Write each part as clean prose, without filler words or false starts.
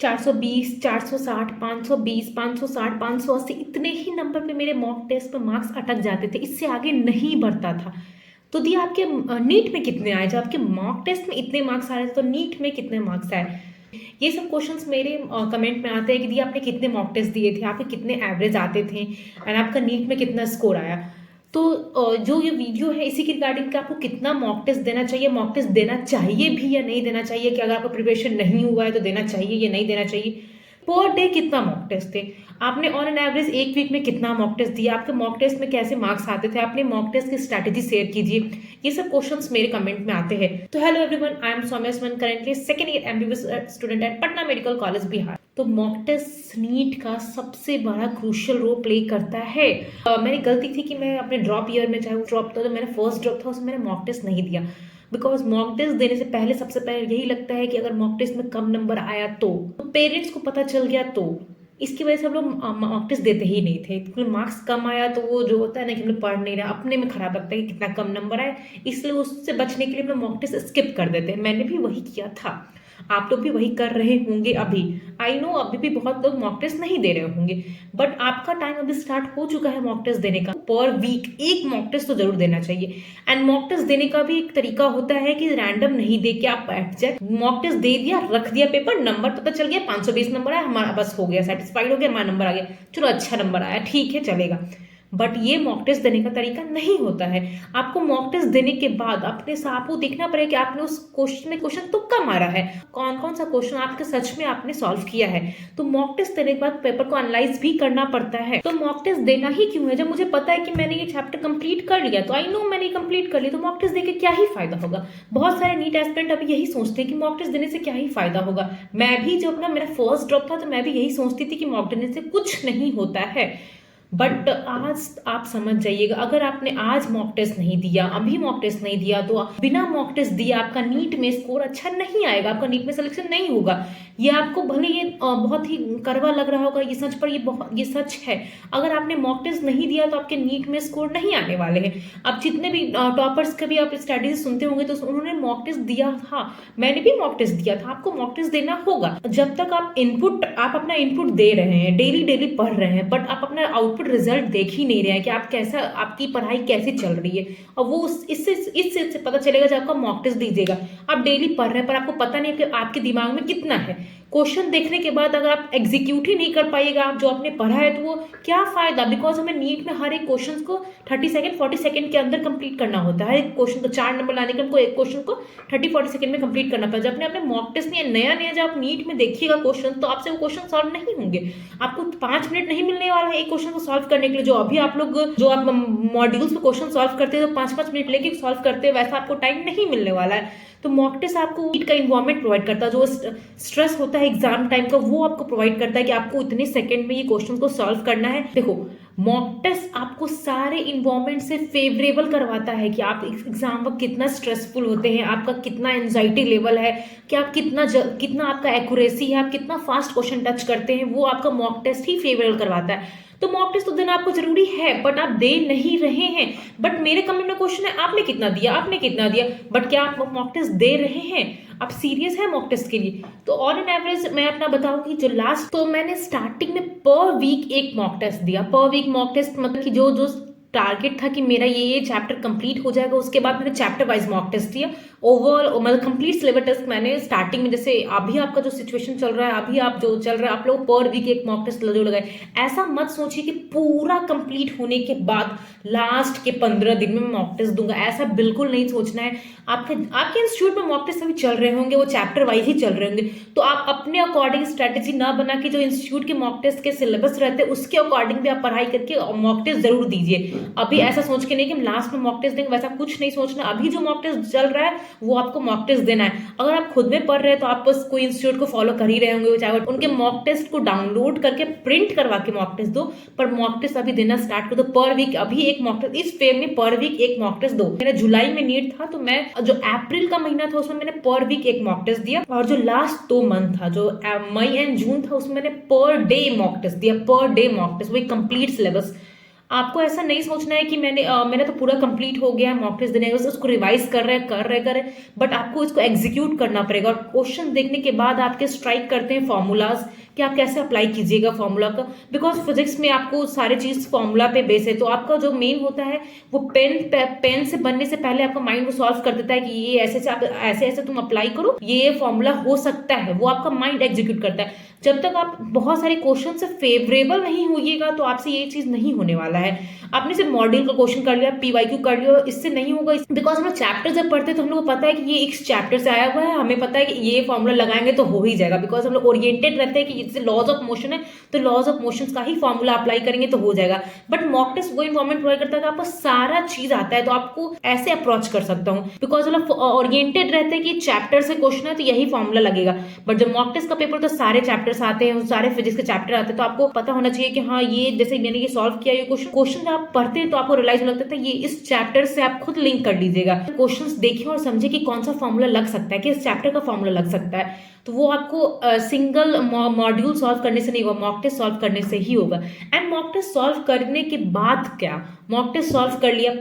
420, 460, 520, 560, 580 इतने ही नंबर पे मेरे मॉक टेस्ट में मार्क्स अटक जाते थे, इससे आगे नहीं बढ़ता था। तो दी आपके नीट में कितने आए? जब आपके मॉक टेस्ट में इतने मार्क्स आ रहे थे तो नीट में कितने मार्क्स आए? ये सब क्वेश्चंस मेरे कमेंट में आते हैं कि दी आपने कितने मॉक टेस्ट दिए थे, आपके कितने एवरेज आते थे एंड आपका नीट में कितना स्कोर आया। तो जो ये वीडियो है इसी के रिगार्डिंग कि आपको कितना मॉक टेस्ट देना चाहिए, मॉक टेस्ट देना चाहिए भी या नहीं देना चाहिए, कि अगर आपका प्रिपरेशन नहीं हुआ है तो देना चाहिए या नहीं देना चाहिए, पर डे कितना मॉक टेस्ट थे, आपने ऑन एन एवरेज एक वीक में कितना मॉक टेस्ट दिया, आपके मॉक टेस्ट में कैसे मार्क्स आते थे, आपने मॉक टेस्ट की स्ट्रैटेजी शेयर कीजिए। ये सब क्वेश्चंस मेरे कमेंट में आते हैं। तो hello everyone, I am Saumya Suman, currently second year MBBS student at Patna medical college Bihar. तो मॉक टेस्ट नीट का सबसे बड़ा क्रूशियल रोल प्ले करता है। मेरी गलती थी कि मैं अपने ड्रॉप ईयर में, चाहे वो ड्रॉप था तो मैंने फर्स्ट ड्रॉप था उसमें मैंने मॉक टेस्ट नहीं दिया, बिकॉज मॉक टेस्ट देने से पहले सबसे पहले यही लगता है कि अगर मॉक टेस्ट में कम नंबर आया तो पेरेंट्स को पता चल गया तो, इसकी वजह से हम लोग मॉक टेस्ट देते ही नहीं थे। तो मार्क्स कम आया तो वो जो होता है ना कि हम लोग पढ़ नहीं रहे, अपने में खराब लगता है कि कितना कम नंबर आया, इसलिए उससे बचने के लिए हम लोग मॉक टेस्ट स्किप कर देते हैं। मैंने भी वही किया था, आप लोग भी वही कर रहे होंगे अभी। आई नो अभी भी बहुत लोग मॉक टेस्ट नहीं दे रहे होंगे, बट आपका टाइम अभी स्टार्ट हो चुका है मॉक टेस्ट देने का। पर वीक एक मॉक टेस्ट तो जरूर देना चाहिए। एंड मॉक टेस्ट देने का भी एक तरीका होता है कि रैंडम नहीं दे के आप बैठ जाए, मॉक टेस्ट दे दिया, रख दिया पेपर, नंबर पता चल गया 520 नंबर आया, हमारा बस हो गया, सेटिस्फाइड हो गया, हमारा नंबर आ गया, चलो अच्छा नंबर आया, ठीक है चलेगा। बट ये मॉक टेस्ट देने का तरीका नहीं होता है। आपको मॉक टेस्ट देने के बाद अपने से आपको देखना पड़ेगा कि आपने उस क्वेश्चन में क्वेश्चन तुक्का मारा है, कौन कौन सा क्वेश्चन आपके सच में आपने सॉल्व किया है। तो मॉक टेस्ट देने के बाद पेपर को एनालाइज भी करना पड़ता है। तो मॉक टेस्ट देना ही क्यों है? जब मुझे पता है कि मैंने ये चैप्टर कंप्लीट कर लिया, तो आई नो मैंने कंप्लीट कर लिया, तो मॉक टेस्ट देके क्या ही फायदा होगा। बहुत सारे नीट एस्पिरेंट अभी यही सोचते हैं कि मॉक टेस्ट देने से क्या ही फायदा होगा। मैं भी जब अपना मेरा फर्स्ट ड्रॉप था तो मैं भी यही सोचती थी कि मॉक देने से कुछ नहीं होता है। बट आज आप समझ जाइएगा, अगर आपने आज मॉक टेस्ट नहीं दिया, अभी मॉक टेस्ट नहीं दिया, तो बिना मॉक टेस्ट दिए आपका नीट में स्कोर अच्छा नहीं आएगा, आपका नीट में सिलेक्शन नहीं होगा। ये आपको भले ये बहुत ही कड़वा लग रहा होगा ये सच, पर ये सच है। अगर आपने मॉक टेस्ट नहीं दिया तो आपके नीट में स्कोर नहीं आने वाले हैं। आप जितने भी टॉपर्स के भी आप स्टडीज सुनते होंगे तो उन्होंने मॉक टेस्ट दिया था, मैंने भी मॉक टेस्ट दिया था, आपको मॉक टेस्ट देना होगा। जब तक आप अपना इनपुट दे रहे हैं, डेली डेली पढ़ रहे हैं, बट आप अपना आउटपुट रिजल्ट देख ही नहीं रहे हैं कि आप कैसा, आपकी पढ़ाई कैसे चल रही है, और वो इससे पता चलेगा जब आपका मॉक टेस्ट दीजिएगा। आप डेली पढ़ रहे हैं पर आपको पता नहीं कि आपके दिमाग में कितना है। क्वेश्चन देखने के बाद अगर आप एग्जीक्यूट ही नहीं कर पाइएगा आप जो आपने पढ़ा है, तो वो क्या फायदा। बिकॉज हमें नीट में हर एक क्वेश्चन को 30 सेकंड 40 सेकंड के अंदर कंप्लीट करना होता है। एक क्वेश्चन को 4 नंबर लाने के हमको एक क्वेश्चन को 30-40 सेकंड में कंप्लीट करना पड़ता है। जब आपने मॉक टेस्ट नहीं है, नया नया जब आप नीट में देखिएगा क्वेश्चन, तो आपसे वो क्वेश्चन सॉल्व नहीं होंगे। आपको 5 मिनट नहीं मिलने वाला है एक क्वेश्चन को सॉल्व करने के लिए। जो अभी आप लोग जो आप मॉड्यूल्स में क्वेश्चन सॉल्व करते हैं तो 5-5 मिनट लेके सॉल्व करते हैं, वैसा आपको टाइम नहीं मिलने वाला है। तो मॉक टेस्ट आपको नीट का इन्वायरमेंट प्रोवाइड करता है, जो स्ट्रेस होता है एग्जाम टाइम का वो आपको प्रोवाइड करता है कि आपको इतने सेकंड में ये क्वेश्चन को सॉल्व करना है। देखो, मॉक टेस्ट आपको सारे इन्वायरमेंट से फेवरेबल करवाता है कि आप एग्जाम वक्त कितना स्ट्रेसफुल होते हैं, आपका कितना एंजाइटी लेवल है, कि आप कितना आपका एक्यूरेसी है, आप कितना फास्ट क्वेश्चन टच करते हैं, वो आपका मॉक टेस्ट ही फेवरेबल करवाता है। तो मॉक टेस्ट तो देना आपको जरूरी है, बट आप दे नहीं रहे हैं। बट मेरे कमेंट में क्वेश्चन है, आपने कितना दिया, आपने कितना दिया, बट क्या आप मॉक टेस्ट दे रहे हैं? आप सीरियस है मॉक टेस्ट के लिए? तो ऑन एन एवरेज मैं अपना बताऊं कि जो लास्ट, तो मैंने स्टार्टिंग में पर वीक एक मॉक टेस्ट दिया। पर वीक मॉक टेस्ट मतलब कि जो जो टारगेट था कि मेरा ये चैप्टर कंप्लीट हो जाएगा, उसके बाद मैंने चैप्टर वाइज मॉक टेस्ट दिया। ओवरऑल मतलब कंप्लीट सिलेबस टेस्ट मैंने स्टार्टिंग में, जैसे अभी आपका जो सिचुएशन चल रहा है, अभी आप जो चल रहा है, आप लोग पर वीक एक मॉक टेस्ट जो लगाए। ऐसा मत सोचिए कि पूरा कंप्लीट होने के बाद लास्ट के 15 दिन में मॉक टेस्ट दूंगा, ऐसा बिल्कुल नहीं सोचना है। आपके इंस्टीट्यूट में मॉक टेस्ट अभी चल रहे होंगे, वो चैप्टर वाइज ही चल रहे होंगे, तो आप अपने अकॉर्डिंग स्ट्रेटेजी ना बना के जो इंस्टीट्यूट के मॉक टेस्ट के सिलेबस रहते हैं उसके अकॉर्डिंग भी आप पढ़ाई करके मॉक टेस्ट जरूर दीजिए। अभी ऐसा सोच के नहीं कि हम लास्ट में मॉक टेस्ट देंगे, वैसा कुछ नहीं सोचना। अभी जो मॉक टेस्ट चल रहा है वो आपको मॉक टेस्ट देना है। अगर आप खुद में पढ़ रहे हैं तो आप बस कोई इंस्टीट्यूट को फॉलो कर ही रहे होंगे, चाहे उनके मॉक टेस्ट को डाउनलोड करके प्रिंट करवा के मॉक टेस्ट दो, पर मॉक टेस्ट अभी देना स्टार्ट कर दो। पर वीक अभी एक मॉक टेस्ट, इस फेम में पर वीक एक मॉक टेस्ट दो। मेरा जुलाई में नीट था, तो मैं जो अप्रैल का महीना था उसमें मैंने पर वीक एक मॉक टेस्ट दिया, और जो लास्ट 2 मंथ था, जो मई एंड जून था, उसमें मैंने पर डे मॉक टेस्ट दिया। पर डे मॉक टेस्ट, वही कंप्लीट सिलेबस। आपको ऐसा नहीं सोचना है कि मैंने तो पूरा कंप्लीट हो गया मॉक टेस्ट देने का, उसको रिवाइज कर रहे बट आपको इसको एग्जीक्यूट करना पड़ेगा। और क्वेश्चन देखने के बाद आपके स्ट्राइक करते हैं फॉर्मूलाज कि आप कैसे अप्लाई कीजिएगा फॉर्मूला का, बिकॉज फिजिक्स में आपको सारी चीज फॉर्मूला पे बेस है। तो आपका जो मेन होता है वो पेन से बनने से पहले आपका माइंड वो सॉल्व कर देता है कि ये ऐसे से आप ऐसे ऐसे तुम अप्लाई करो, ये फॉर्मूला हो सकता है, वो आपका माइंड एग्जीक्यूट करता है। जब तक आप बहुत सारे क्वेश्चन से फेवरेबल नहीं होइएगा तो आपसे ये चीज नहीं होने वाला है। आपने सिर्फ मॉड्यूल का क्वेश्चन कर लिया, पीवाईक्यू कर लिया, इससे नहीं होगा। बिकॉज हम लोग चैप्टर जब पढ़ते हैं तो हम लोग को पता है कि ये एक चैप्टर से आया हुआ है, हमें पता है कि ये फॉर्मूला लगाएंगे तो हो ही जाएगा, बिकॉज हम लोग ओरिएंटेड रहते हैं कि जैसे लॉज ऑफ मोशन है तो लॉज ऑफ मोशन का ही फॉर्मूला अप्लाई करेंगे तो हो जाएगा। बट मॉक टेस्ट वो इन्फॉर्मेट प्रोवाइड करता है कि आपको सारा चीज आता है, तो आपको ऐसे अप्रोच कर सकता हूँ, बिकॉज हम लोग ओरिएंटेड रहते हैं कि चैप्टर से क्वेश्चन है तो यही फॉर्मूला लगेगा। बट जब मॉक टेस्ट का पेपर तो सारे चैप्टर्स आते हैं, सारे फिजिक्स के चैप्टर आते हैं, तो आपको पता होना चाहिए कि हाँ ये जैसे मैंने ये सॉल्व किया, ये क्वेश्चन जब आप पढ़ते हैं तो आपको रियलाइज लगता है ये इस चैप्टर से आप खुद लिंक कर लीजिएगा। क्वेश्चंस देखिए और समझिए कि कौन सा फॉर्मूला लग सकता है, किस चैप्टर का फॉर्मूला लग सकता है। तो वो आपको सिंगल मॉड्यूल सॉल्व करने से नहीं होगा, मॉक टेस्ट सॉल्व करने से ही होगा। एंड मॉक टेस्ट सॉल्व करने के बाद क्या, मॉक टेस्ट सॉल्व कर लिया,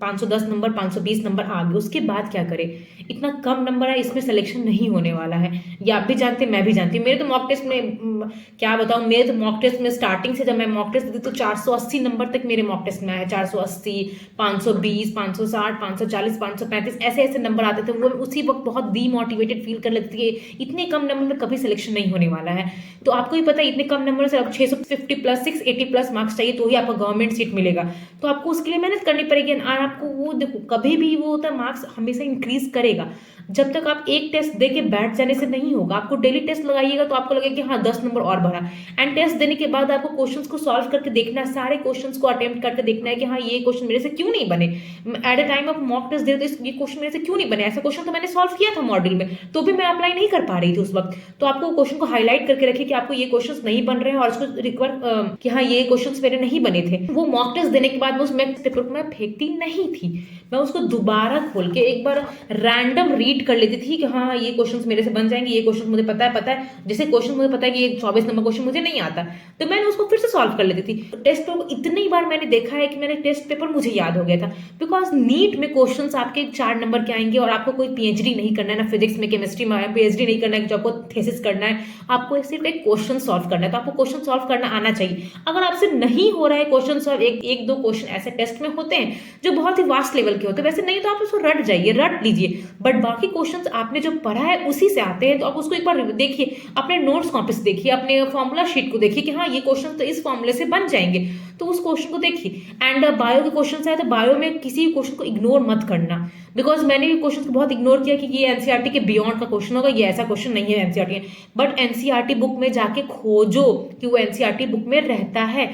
510 नंबर 520 नंबर आ गए, उसके बाद क्या करें? इतना कम नंबर है, इसमें सिलेक्शन नहीं होने वाला है, ये आप भी जानते हैं मैं भी जानती हूँ। मेरे तो मॉक टेस्ट में क्या बताऊँ, मेरे तो मॉक टेस्ट में स्टार्टिंग से जब मैं मॉक टेस्ट दी तो 480 नंबर तक मेरे मॉक टेस्ट में आया, 480, 520, 560, 540, 535 ऐसे ऐसे नंबर आते थे। वो उसी वक्त बहुत डीमोटिवेटेड फील कर लेती थी, इतने कम नंबर में कभी सिलेक्शन नहीं होने वाला है। तो आपको भी पता है इतने कम नंबर से अब 650 प्लस 680 प्लस मार्क्स चाहिए तो ही आपको गवर्नमेंट सीट मिलेगा। तो आपको उसके लिए मेहनत करनी पड़ेगी। और आपको वो देखो कभी भी वो होता है, मार्क्स हमेशा इंक्रीज करेगा जब तक आप एक टेस्ट दे के बैठ जाने से नहीं होगा। आपको डेली टेस्ट लगाइएगा तो आपको लगेगा कि हाँ 10 नंबर और बढ़ा। एंड टेस्ट देने के बाद आपको क्वेश्चंस को सॉल्व करके देखना है, सारे क्वेश्चंस को अटेम्प्ट करके देखना है कि हाँ ये क्वेश्चन मेरे से क्यों नहीं बने। एट अ टाइम आप मॉक टेस्ट दे तो ये क्वेश्चन मेरे से क्यों नहीं बने, ऐसा क्वेश्चन तो मैंने सॉल्व किया था मॉड्यूल में तो भी मैं अप्लाई नहीं कर पा रही थी उस वक्त। तो आपको क्वेश्चन को हाईलाइट करके रखिए कि आपको ये क्वेश्चन नहीं बन रहे हैं और उसको रिक्वायर कि हाँ ये क्वेश्चन मेरे नहीं बने थे। वो मॉक टेस्ट देने के बाद उस पेपर को मैं फेंकती नहीं थी, मैं उसको दोबारा खोल के एक बार रैंडम रीड कर लेती थी कि हाँ ये क्वेश्चंस मेरे से बन जाएंगे, ये क्वेश्चन मुझे पता है जैसे क्वेश्चन मुझे पता है कि ये 24 नंबर क्वेश्चन मुझे नहीं आता तो मैंने उसको फिर से सॉल्व कर लेती थी। टेस्ट पेपर इतनी बार मैंने देखा है कि मैंने टेस्ट पेपर मुझे याद हो गया था। बिकॉज नीट में क्वेश्चन आपके 4 नंबर के आएंगे और आपको कोई पीएचडी नहीं करना है ना फिजिक्स में केमिस्ट्री में पीएचडी नहीं करना है, जो आपको थेसिस करना है, आपको सिर्फ एक क्वेश्चन सॉल्व करना है। तो आपको क्वेश्चन सॉल्व करना आना चाहिए। अगर आपसे नहीं हो रहा है क्वेश्चन सॉल्व, एक दो क्वेश्चन ऐसे टेस्ट में होते हैं जो बहुत ही वास्ट लेवल के होते हैं, वैसे नहीं तो आप उसको रट जाइए, रट लीजिए। बट बाकी क्वेश्चंस आपने जो पढ़ा है उसी से आते हैं, तो आप उसको एक बार देखिए, अपने नोट्स कॉपी से देखिए, अपने फॉर्मूला शीट को देखिए कि हाँ ये क्वेश्चन तो इस फॉर्मूले से बन जाएंगे, तो उस क्वेश्चन को देखिए। एंड बायो के क्वेश्चन आए तो बायो में किसी भी क्वेश्चन को इग्नोर मत करना, बिकॉज मैंने भी क्वेश्चन को बहुत इग्नोर किया कि ये एनसीईआरटी के बियॉन्ड का क्वेश्चन होगा, ये ऐसा क्वेश्चन नहीं है एनसीईआरटी में। बट एनसीईआरटी बुक में जाके खोजो कि वो एनसीईआरटी बुक में रहता है।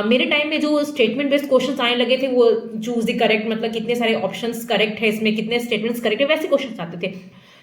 मेरे टाइम में जो स्टेटमेंट बेस्ड क्वेश्चंस आने लगे थे, वो चूज द करेक्ट, मतलब कितने सारे ऑप्शंस करेक्ट है इसमें, कितने स्टेटमेंट्स करेक्ट है, वैसे क्वेश्चंस आते थे।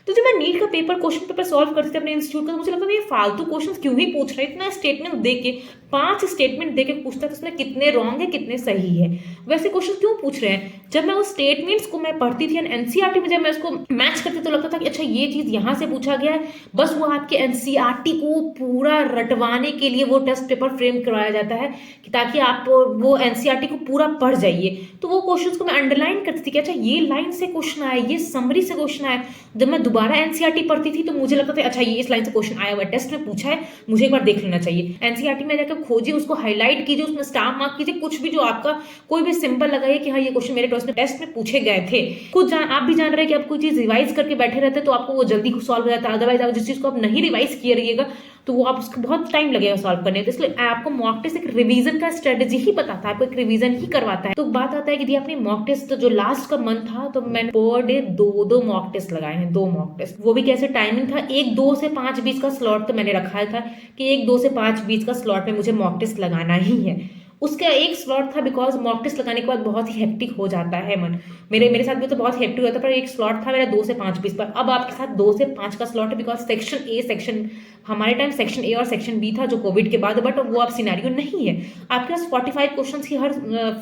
तो जब मैं नीट का क्वेश्चन पेपर सॉल्व करती थी अपने इंस्टीट्यूट का, तो मुझे लगता था ये फालतू क्वेश्चन क्यों ही पूछ रहे हैं, इतना स्टेटमेंट दे के 5 स्टेटमेंट देके पूछता है उसमें कितने रॉन्ग है कितने सही है, वैसे क्वेश्चन क्यों पूछ रहे हैं। जब मैं उस स्टेटमेंट्स को मैं पढ़ती थी एनसीईआरटी में, जब मैं उसको मैच करती तो लगता था कि अच्छा ये चीज यहाँ से पूछा गया है, बस वो आपके एनसीईआरटी को पूरा रटवाने के लिए वो टेस्ट पेपर फ्रेम करवाया जाता है कि ताकि आप वो एनसीईआरटी को पूरा पढ़ जाइए। तो वो क्वेश्चन को मैं अंडरलाइन करती थी कि अच्छा ये लाइन से क्वेश्चन आया, ये समरी से क्वेश्चन आया। जब मैं दोबारा एनसीईआरटी पढ़ती थी तो मुझे लगता था अच्छा ये इस लाइन से क्वेश्चन आया हुआ है, टेस्ट में पूछा है, मुझे एक बार देख लेना चाहिए। एनसीईआरटी में जाकर खोजिए, उसको हाईलाइट कीजिए, उसमें स्टार मार्क कीजिए, कुछ भी जो आपका कोई भी सिंबल लगाइए कि हाँ ये क्वेश्चन मेरे टेस्ट में पूछे गए थे। खुद आप भी जान रहे हैं कि आप कोई चीज रिवाइज करके बैठे रहते तो आपको वो जल्दी सॉल्व हो जाता है। अदरवाइज आप जिस चीज को आप नहीं रिवाइज किए रहिएगा तो वो आप उसको बहुत टाइम लगेगा सॉल्व करने। तो इसलिए आपको मॉक टेस्ट एक रिवीजन का स्ट्रेटेजी ही बताता है, आपको एक रिवीजन ही करवाता है। तो बात आता है कि आपने मॉक टेस्ट जो लास्ट का मंथ था तो मैंने पर डे 2 मॉक टेस्ट लगाए हैं, 2 मॉक टेस्ट। वो भी कैसे टाइमिंग था, 1-2 से 5 बीच का स्लॉट तो मैंने रखा था कि 1-2 से 5 बीच का स्लॉट में मुझे मॉक टेस्ट लगाना ही है। उसका एक स्लॉट था बिकॉज मॉक टेस्ट लगाने के बाद बहुत ही हेक्टिक हो जाता है मन, मेरे साथ भी तो बहुत हेक्टिक होता है, पर एक स्लॉट था मेरा 2 से 5 बीच पर। अब आपके साथ 2 से 5 का स्लॉट है बिकॉज सेक्शन हमारे टाइम सेक्शन ए और सेक्शन बी था जो कोविड के बाद, बट वो अब सिनेरियो नहीं है। आपके पास 45 क्वेश्चन ही हर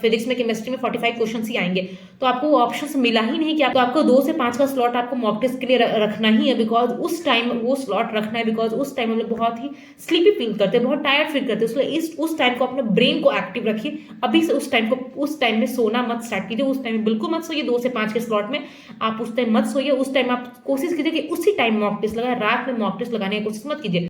फिजिक्स में केमिस्ट्री में 45 क्वेश्चन ही आएंगे, तो आपको वो ऑप्शन मिला ही नहीं कि आपको 2 से 5 का स्लॉट आपको मॉक टेस्ट के लिए रखना ही है, बिकॉज उस टाइम वो स्लॉट रखना है, बिकॉज उस टाइम हम लोग बहुत ही स्लीपी फील करते हैं, बहुत टायर्ड फील करते हैं, इसलिए उस टाइम को अपने ब्रेन को एक्टिव रखिए। अभी से उस टाइम में सोना मत स्टार्ट कीजिए, उस टाइम में बिल्कुल मत सोइए 2 से 5 के स्लॉट में, आप उस टाइम मत सोइए, उस टाइम आप कोशिश कीजिए कि उसी टाइम मॉक टेस्ट लगाएँ, रात में मॉक टेस्ट लगाने की कोशिश मत कीजिए।